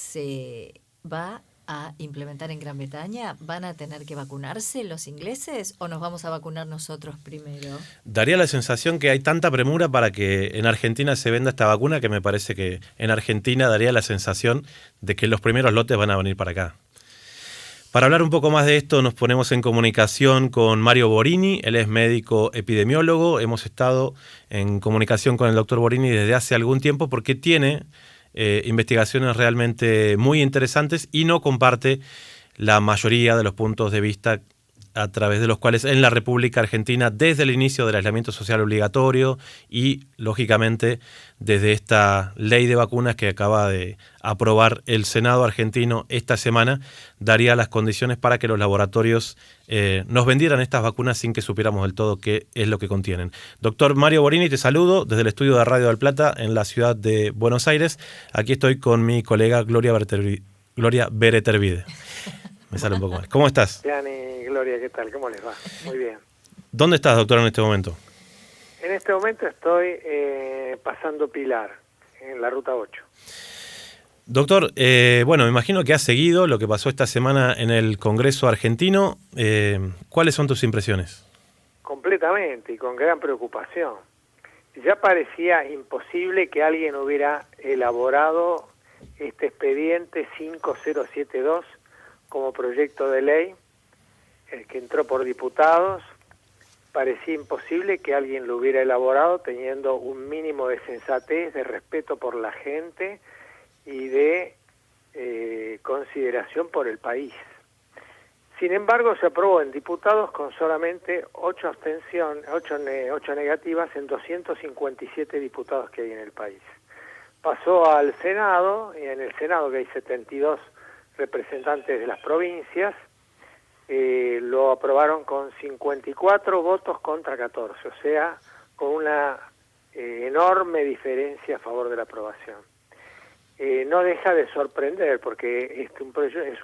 se va a implementar en Gran Bretaña? ¿Van a tener que vacunarse los ingleses o nos vamos a vacunar nosotros primero? Daría la sensación que hay tanta premura para que en Argentina se venda esta vacuna que me parece que en Argentina daría la sensación de que los primeros lotes van a venir para acá. Para hablar un poco más de esto nos ponemos en comunicación con Mario Borini, él es médico epidemiólogo, hemos estado en comunicación con el doctor Borini desde hace algún tiempo porque tiene investigaciones realmente muy interesantes y no comparte la mayoría de los puntos de vista a través de los cuales en la República Argentina, desde el inicio del aislamiento social obligatorio y, lógicamente, desde esta ley de vacunas que acaba de aprobar el Senado argentino esta semana, daría las condiciones para que los laboratorios nos vendieran estas vacunas sin que supiéramos del todo qué es lo que contienen. Doctor Mario Borini, te saludo desde el estudio de Radio del Plata en la ciudad de Buenos Aires. Aquí estoy con mi colega Gloria Beretervide. Me sale un poco mal. ¿Cómo estás? Gianni, Gloria, ¿qué tal? ¿Cómo les va? Muy bien. ¿Dónde estás, doctor, en este momento? En este momento estoy pasando Pilar, en la Ruta 8. Doctor, bueno, me imagino que has seguido lo que pasó esta semana en el Congreso argentino. ¿Cuáles son tus impresiones? Completamente y con gran preocupación. Ya parecía imposible que alguien hubiera elaborado este expediente 5072 como proyecto de ley, el que entró por diputados. Parecía imposible que alguien lo hubiera elaborado teniendo un mínimo de sensatez, de respeto por la gente y de consideración por el país. Sin embargo, se aprobó en diputados con solamente 8 negativas en 257 diputados que hay en el país. Pasó al Senado, y en el Senado, que hay 72 representantes de las provincias, lo aprobaron con 54 votos contra 14, o sea, con una enorme diferencia a favor de la aprobación. No deja de sorprender porque es un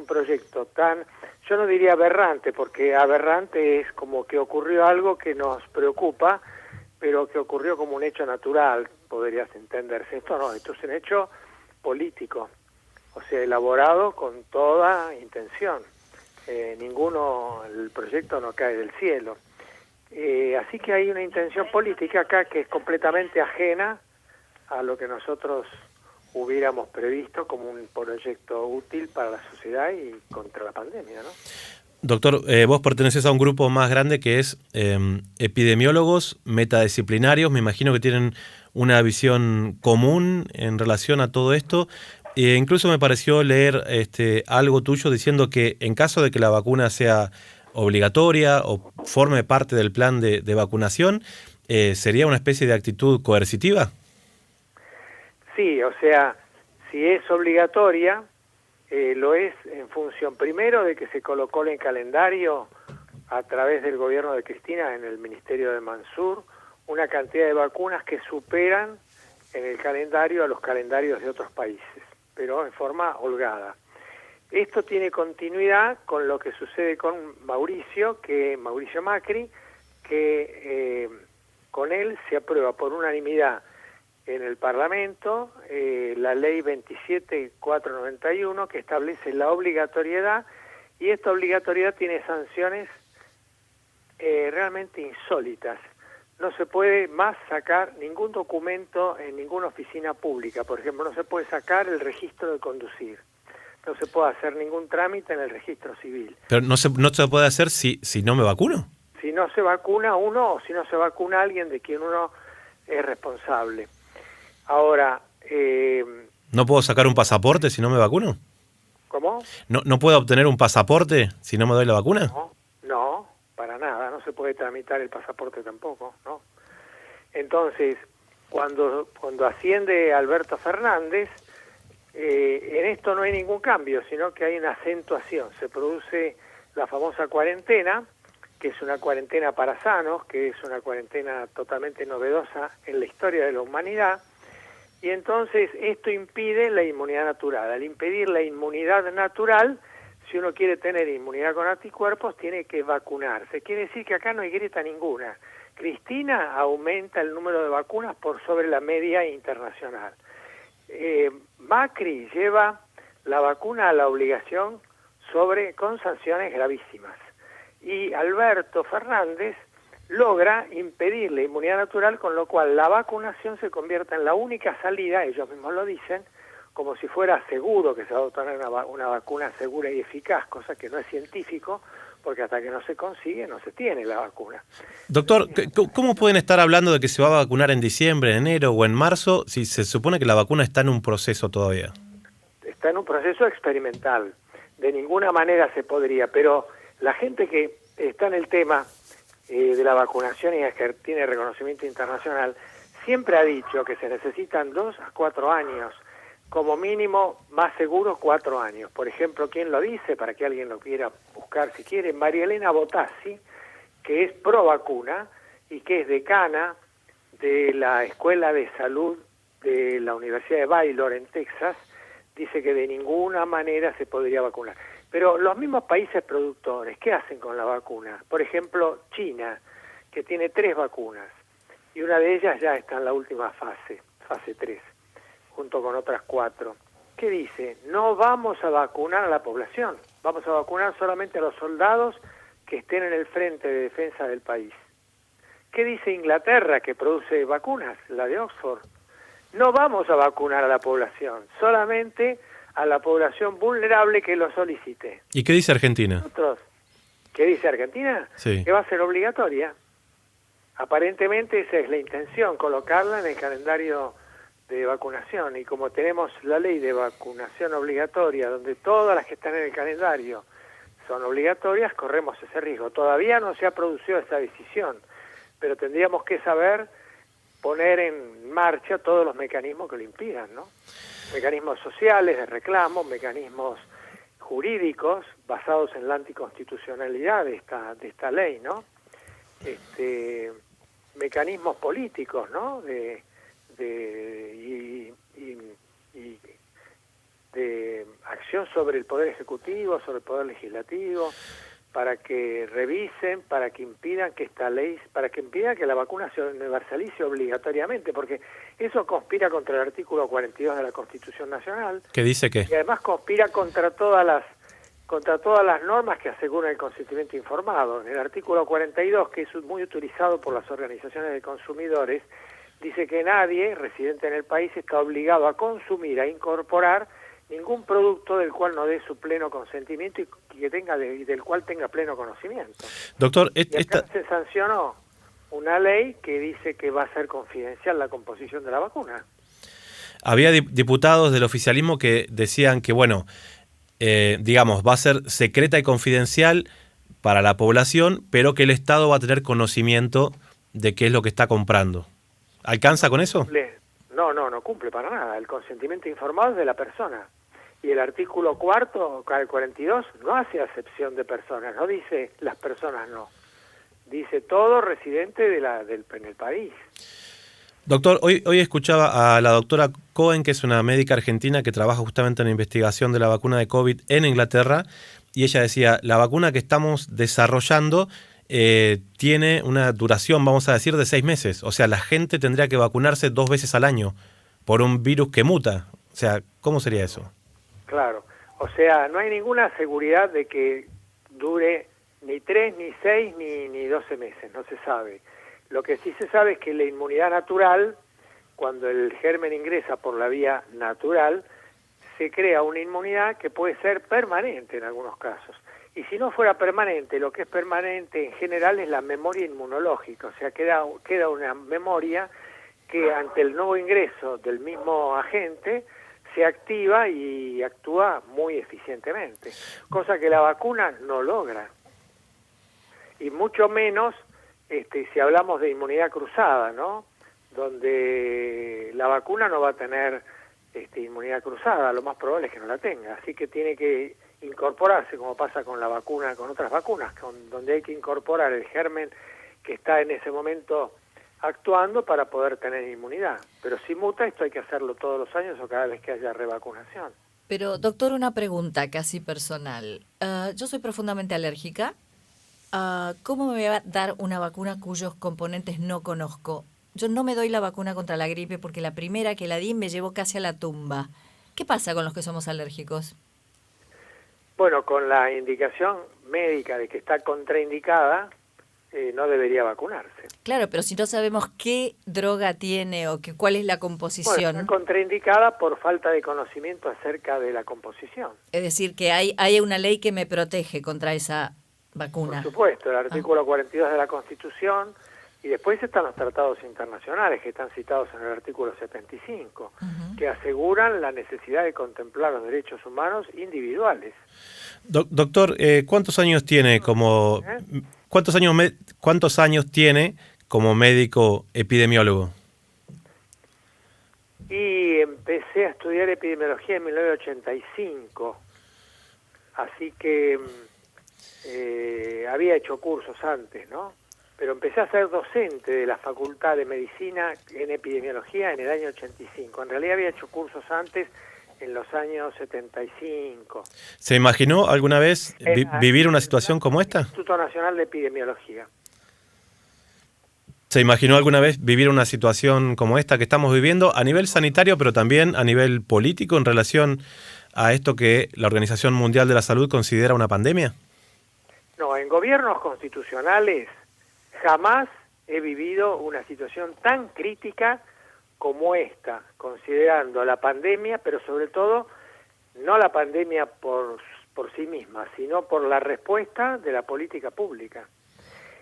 proyecto tan, yo no diría aberrante, porque aberrante es como que ocurrió algo que nos preocupa, pero que ocurrió como un hecho natural, podrías entenderse. Esto no, esto es un hecho político, o sea, elaborado con toda intención. El proyecto no cae del cielo. Así que hay una intención política acá que es completamente ajena a lo que nosotros hubiéramos previsto como un proyecto útil para la sociedad y contra la pandemia, ¿no? Doctor, vos perteneces a un grupo más grande que es epidemiólogos metadisciplinarios. Me imagino que tienen una visión común en relación a todo esto. Incluso me pareció leer algo tuyo diciendo que en caso de que la vacuna sea obligatoria o forme parte del plan de vacunación, ¿sería una especie de actitud coercitiva? Sí, o sea, si es obligatoria, lo es en función primero de que se colocó en el calendario a través del gobierno de Cristina en el Ministerio de Mansur una cantidad de vacunas que superan en el calendario a los calendarios de otros países, pero en forma holgada. Esto tiene continuidad con lo que sucede con Mauricio Macri, que con él se aprueba por unanimidad en el Parlamento la ley 27491 que establece la obligatoriedad, y esta obligatoriedad tiene sanciones realmente insólitas. No se puede más sacar ningún documento en ninguna oficina pública. Por ejemplo, no se puede sacar el registro de conducir. No se puede hacer ningún trámite en el registro civil. Pero no se puede hacer si no me vacuno. Si no se vacuna uno o si no se vacuna alguien de quien uno es responsable. Ahora... ¿No puedo sacar un pasaporte si no me vacuno? ¿Cómo? ¿No puedo obtener un pasaporte si no me doy la vacuna? No, para nada. No se puede tramitar el pasaporte tampoco, ¿no? Entonces, cuando asciende Alberto Fernández, en esto no hay ningún cambio, sino que hay una acentuación. Se produce la famosa cuarentena, que es una cuarentena para sanos, que es una cuarentena totalmente novedosa en la historia de la humanidad, y entonces esto impide la inmunidad natural. Al impedir la inmunidad natural, si uno quiere tener inmunidad con anticuerpos, tiene que vacunarse. Quiere decir que acá no hay grieta ninguna. Cristina aumenta el número de vacunas por sobre la media internacional. Macri lleva la vacuna a la obligación con sanciones gravísimas. Y Alberto Fernández logra impedir la inmunidad natural, con lo cual la vacunación se convierte en la única salida, ellos mismos lo dicen, como si fuera seguro que se va a obtener una vacuna segura y eficaz, cosa que no es científico, porque hasta que no se consigue no se tiene la vacuna. Doctor, ¿cómo pueden estar hablando de que se va a vacunar en diciembre, en enero o en marzo si se supone que la vacuna está en un proceso todavía? Está en un proceso experimental. De ninguna manera se podría, pero la gente que está en el tema de la vacunación y que tiene reconocimiento internacional siempre ha dicho que se necesitan 2 a 4 años, como mínimo, más seguro 4 años. Por ejemplo, ¿quién lo dice? Para que alguien lo quiera buscar si quiere, María Elena Botassi, que es pro vacuna y que es decana de la Escuela de Salud de la Universidad de Baylor en Texas, dice que de ninguna manera se podría vacunar. Pero los mismos países productores, ¿qué hacen con la vacuna? Por ejemplo, China, que tiene 3 vacunas, y una de ellas ya está en la última fase 3, junto con otras 4. ¿Qué dice? No vamos a vacunar a la población, vamos a vacunar solamente a los soldados que estén en el frente de defensa del país. ¿Qué dice Inglaterra, que produce vacunas, la de Oxford? No vamos a vacunar a la población, solamente a la población vulnerable que lo solicite. ¿Y qué dice Argentina? Nosotros, ¿qué dice Argentina? Sí. Que va a ser obligatoria. Aparentemente esa es la intención, colocarla en el calendario de vacunación. Y como tenemos la ley de vacunación obligatoria, donde todas las que están en el calendario son obligatorias, corremos ese riesgo. Todavía no se ha producido esa decisión, pero tendríamos que saber poner en marcha todos los mecanismos que lo impidan, ¿no? Mecanismos sociales de reclamo, mecanismos jurídicos basados en la anticonstitucionalidad de esta ley, ¿no? Mecanismos políticos, ¿no? De acción sobre el Poder Ejecutivo, sobre el Poder Legislativo, para que revisen, para que impidan que esta ley, para que impidan que la vacuna se universalice obligatoriamente, porque eso conspira contra el artículo 42 de la Constitución Nacional. ¿Qué dice qué? Y además conspira contra todas las normas que aseguran el consentimiento informado. En el artículo 42, que es muy utilizado por las organizaciones de consumidores, dice que nadie residente en el país está obligado a consumir, a incorporar ningún producto del cual no dé su pleno consentimiento y del cual tenga pleno conocimiento. Doctor, y acá se sancionó una ley que dice que va a ser confidencial la composición de la vacuna. Había diputados del oficialismo que decían que, bueno, digamos, va a ser secreta y confidencial para la población, pero que el Estado va a tener conocimiento de qué es lo que está comprando. ¿Alcanza con eso? No cumple para nada. El consentimiento informado es de la persona. Y el artículo 4, el 42, no hace acepción de personas, no dice las personas no. Dice todo residente en el país. Doctor, hoy escuchaba a la doctora Cohen, que es una médica argentina que trabaja justamente en la investigación de la vacuna de COVID en Inglaterra, y ella decía, la vacuna que estamos desarrollando tiene una duración, vamos a decir, de 6 meses. O sea, la gente tendría que vacunarse 2 veces al año por un virus que muta. O sea, ¿cómo sería eso? Claro, o sea, no hay ninguna seguridad de que dure ni 3, ni 6, ni 12 meses, no se sabe. Lo que sí se sabe es que la inmunidad natural, cuando el germen ingresa por la vía natural, se crea una inmunidad que puede ser permanente en algunos casos. Y si no fuera permanente, lo que es permanente en general es la memoria inmunológica, o sea, queda una memoria que ante el nuevo ingreso del mismo agente se activa y actúa muy eficientemente, cosa que la vacuna no logra. Y mucho menos si hablamos de inmunidad cruzada, ¿no? Donde la vacuna no va a tener inmunidad cruzada, lo más probable es que no la tenga, así que tiene que incorporarse, como pasa con la vacuna, con otras vacunas, donde hay que incorporar el germen que está en ese momento actuando para poder tener inmunidad. Pero si muta, esto hay que hacerlo todos los años o cada vez que haya revacunación. Pero, doctor, una pregunta casi personal. Yo soy profundamente alérgica. ¿Cómo me va a dar una vacuna cuyos componentes no conozco? Yo no me doy la vacuna contra la gripe porque la primera que la di me llevó casi a la tumba. ¿Qué pasa con los que somos alérgicos? Bueno, con la indicación médica de que está contraindicada, no debería vacunarse. Claro, pero si no sabemos qué droga tiene o cuál es la Bueno, composición, está contraindicada por falta de conocimiento acerca de la composición. es decir, que hay una ley que me protege contra esa vacuna. Por supuesto, el artículo 42 de la Constitución, y después están los tratados internacionales que están citados en el artículo 75, que aseguran la necesidad de contemplar los derechos humanos individuales. Doctor, ¿cuántos años tiene cuántos años tiene como médico epidemiólogo? Y empecé a estudiar epidemiología en 1985, así que había hecho cursos antes, ¿no? Pero empecé a ser docente de la Facultad de Medicina en epidemiología en el año 85. En realidad había hecho cursos antes en los años 75. ¿Se imaginó alguna vez vivir una situación como esta? Instituto Nacional de Epidemiología. ¿Se imaginó alguna vez vivir una situación como esta que estamos viviendo a nivel sanitario, pero también a nivel político en relación a esto que la Organización Mundial de la Salud considera una pandemia? No, en gobiernos constitucionales jamás he vivido una situación tan crítica como esta, considerando la pandemia, pero sobre todo no la pandemia por sí misma, sino por la respuesta de la política pública.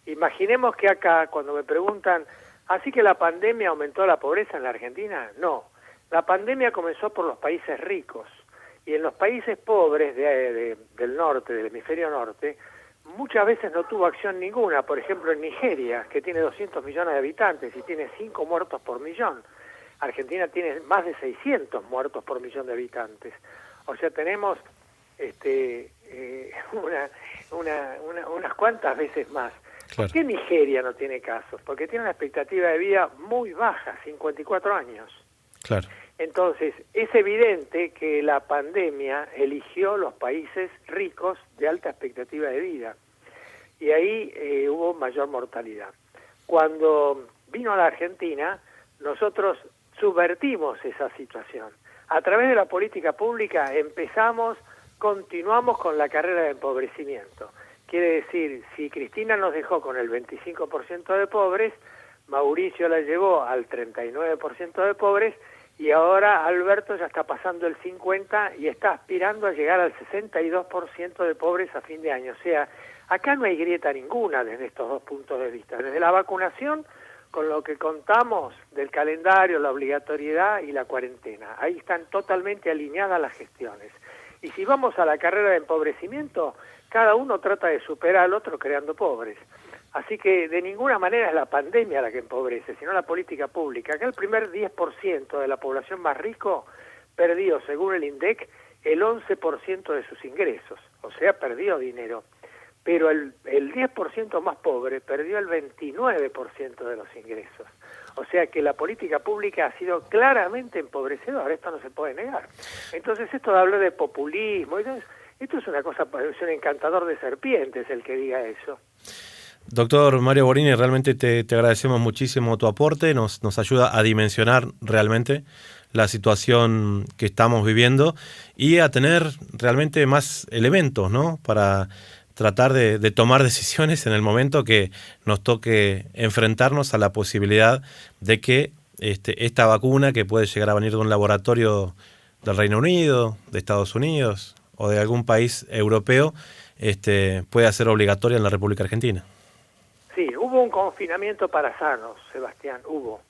Imaginemos que acá, cuando me preguntan, ¿así que la pandemia aumentó la pobreza en la Argentina? No, la pandemia comenzó por los países ricos, y en los países pobres del norte, del hemisferio norte, muchas veces no tuvo acción ninguna. Por ejemplo, en Nigeria, que tiene 200 millones de habitantes y tiene 5 muertos por millón. Argentina tiene más de 600 muertos por millón de habitantes. O sea, tenemos unas cuantas veces más. Claro. ¿Por qué Nigeria no tiene casos? Porque tiene una expectativa de vida muy baja, 54 años. Claro. Entonces, es evidente que la pandemia eligió los países ricos de alta expectativa de vida. Y ahí hubo mayor mortalidad. Cuando vino a la Argentina, nosotros subvertimos esa situación. A través de la política pública continuamos con la carrera de empobrecimiento. Quiere decir, si Cristina nos dejó con el 25% de pobres, Mauricio la llevó al 39% de pobres, y ahora Alberto ya está pasando el 50% y está aspirando a llegar al 62% de pobres a fin de año. O sea, acá no hay grieta ninguna desde estos dos puntos de vista. Desde la vacunación, con lo que contamos del calendario, la obligatoriedad y la cuarentena. Ahí están totalmente alineadas las gestiones. Y si vamos a la carrera de empobrecimiento, cada uno trata de superar al otro creando pobres. Así que de ninguna manera es la pandemia la que empobrece, sino la política pública. Acá el primer 10% de la población más rico perdió, según el INDEC, el 11% de sus ingresos. O sea, perdió dinero. Pero el 10% más pobre perdió el 29% de los ingresos. O sea que la política pública ha sido claramente empobrecedora, esto no se puede negar. Entonces esto de hablar de populismo, esto es una cosa, es un encantador de serpientes el que diga eso. Doctor Mario Borini, realmente te agradecemos muchísimo tu aporte, nos ayuda a dimensionar realmente la situación que estamos viviendo y a tener realmente más elementos, ¿no?, para tratar de tomar decisiones en el momento que nos toque enfrentarnos a la posibilidad de que esta vacuna, que puede llegar a venir de un laboratorio del Reino Unido, de Estados Unidos o de algún país europeo, pueda ser obligatoria en la República Argentina. Sí, hubo un confinamiento para sanos, Sebastián, hubo.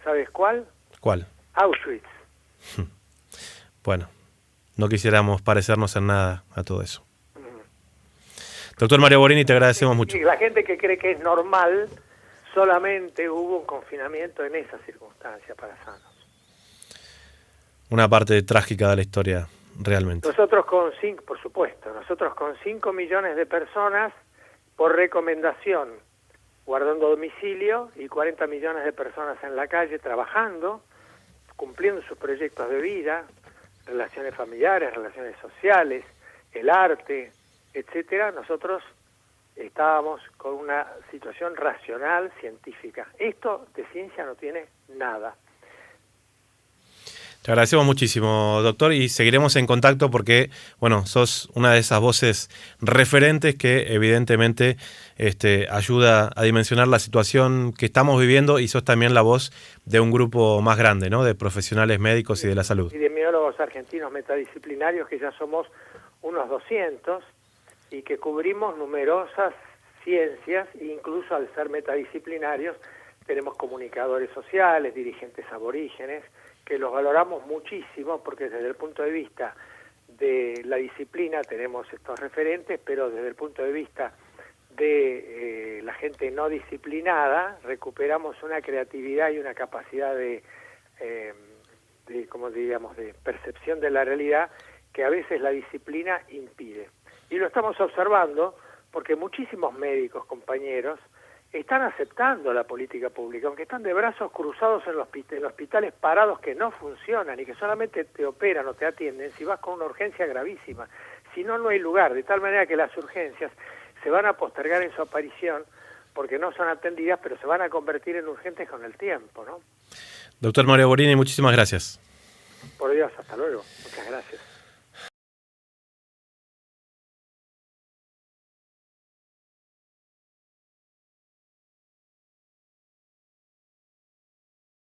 ¿Sabes cuál? ¿Cuál? Auschwitz. Bueno, no quisiéramos parecernos en nada a todo eso. Doctor Mario Borini, te agradecemos mucho. Sí, la gente que cree que es normal, solamente hubo un confinamiento en esa circunstancia para sanos. Una parte trágica de la historia, realmente. Nosotros por supuesto, nosotros con 5 millones de personas por recomendación, guardando domicilio, y 40 millones de personas en la calle trabajando, cumpliendo sus proyectos de vida, relaciones familiares, relaciones sociales, el arte, etcétera, nosotros estábamos con una situación racional, científica. Esto de ciencia no tiene nada. Te agradecemos muchísimo, doctor, y seguiremos en contacto porque, bueno, sos una de esas voces referentes que evidentemente ayuda a dimensionar la situación que estamos viviendo, y sos también la voz de un grupo más grande, ¿no?, de profesionales médicos y de la salud. Epidemiólogos argentinos metadisciplinarios, que ya somos unos 200 y que cubrimos numerosas ciencias, incluso al ser metadisciplinarios tenemos comunicadores sociales, dirigentes aborígenes, que los valoramos muchísimo porque desde el punto de vista de la disciplina tenemos estos referentes, pero desde el punto de vista de la gente no disciplinada recuperamos una creatividad y una capacidad como diríamos, de percepción de la realidad que a veces la disciplina impide. Y lo estamos observando porque muchísimos médicos, compañeros, están aceptando la política pública, aunque están de brazos cruzados en los hospitales parados que no funcionan y que solamente te operan o te atienden si vas con una urgencia gravísima. Si no, no hay lugar, de tal manera que las urgencias se van a postergar en su aparición porque no son atendidas, pero se van a convertir en urgentes con el tiempo, ¿no? Doctor Mario Borini, muchísimas gracias. Por Dios, hasta luego. Muchas gracias.